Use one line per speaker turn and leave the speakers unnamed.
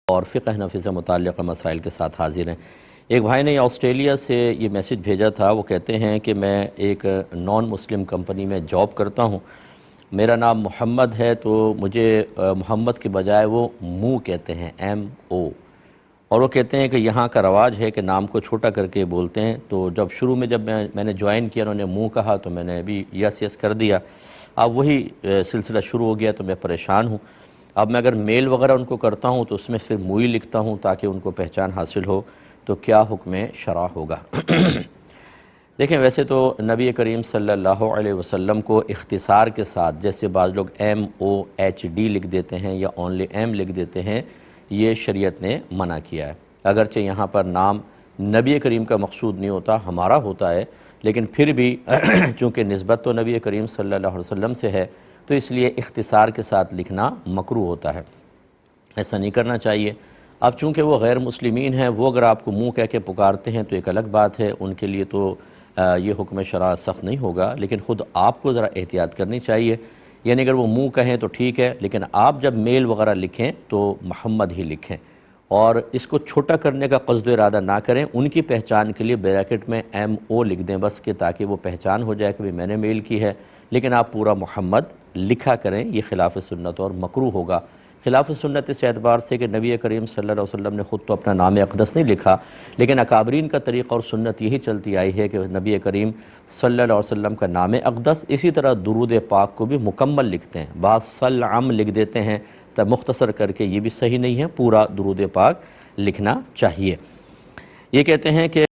اور فقہ نفی سے متعلقہ مسائل کے ساتھ حاضر ہیں۔ ایک بھائی نے آسٹریلیا سے یہ میسج بھیجا تھا، وہ کہتے ہیں کہ میں ایک نان مسلم کمپنی میں جاب کرتا ہوں، میرا نام محمد ہے، تو مجھے محمد کے بجائے وہ مو کہتے ہیں، MO، اور وہ کہتے ہیں کہ یہاں کا رواج ہے کہ نام کو چھوٹا کر کے بولتے ہیں۔ تو جب شروع میں میں نے جوائن کیا، انہوں نے مو کہا تو میں نے بھی یس کر دیا۔ اب وہی سلسلہ شروع ہو گیا تو میں پریشان ہوں۔ اب میں اگر میل وغیرہ ان کو کرتا ہوں تو اس میں صرف موئی لکھتا ہوں تاکہ ان کو پہچان حاصل ہو، تو کیا حکم شرع ہوگا؟ دیکھیں، ویسے تو نبی کریم صلی اللہ علیہ وسلم کو اختصار کے ساتھ، جیسے بعض لوگ MOHD لکھ دیتے ہیں یا اونلی M لکھ دیتے ہیں، یہ شریعت نے منع کیا ہے۔ اگرچہ یہاں پر نام نبی کریم کا مقصود نہیں ہوتا، ہمارا ہوتا ہے، لیکن پھر بھی چونکہ نسبت تو نبی کریم صلی اللہ علیہ وسلم سے ہے، تو اس لیے اختصار کے ساتھ لکھنا مکروہ ہوتا ہے، ایسا نہیں کرنا چاہیے۔ اب چونکہ وہ غیر مسلمین ہیں، وہ اگر آپ کو منہ کہہ کے پکارتے ہیں تو ایک الگ بات ہے، ان کے لیے تو یہ حکم شرع سخت نہیں ہوگا، لیکن خود آپ کو ذرا احتیاط کرنی چاہیے۔ یعنی اگر وہ منہ کہیں تو ٹھیک ہے، لیکن آپ جب میل وغیرہ لکھیں تو محمد ہی لکھیں، اور اس کو چھوٹا کرنے کا قصد و ارادہ نہ کریں۔ ان کی پہچان کے لیے بریکٹ میں MO لکھ دیں بس، کہ تاکہ وہ پہچان ہو جائے کہ میں نے میل کی ہے، لیکن آپ پورا محمد لکھا کریں، یہ خلاف سنت اور مکروہ ہوگا۔ خلاف سنت اس اعتبار سے کہ نبی کریم صلی اللہ علیہ وسلم نے خود تو اپنا نام اقدس نہیں لکھا، لیکن اکابرین کا طریقہ اور سنت یہی چلتی آئی ہے کہ نبی کریم صلی اللہ علیہ وسلم کا نام اقدس، اسی طرح درود پاک کو بھی مکمل لکھتے ہیں، بعض صلعم لکھ دیتے ہیں، تب مختصر کر کے، یہ بھی صحیح نہیں ہے، پورا درود پاک لکھنا چاہیے۔ یہ کہتے ہیں کہ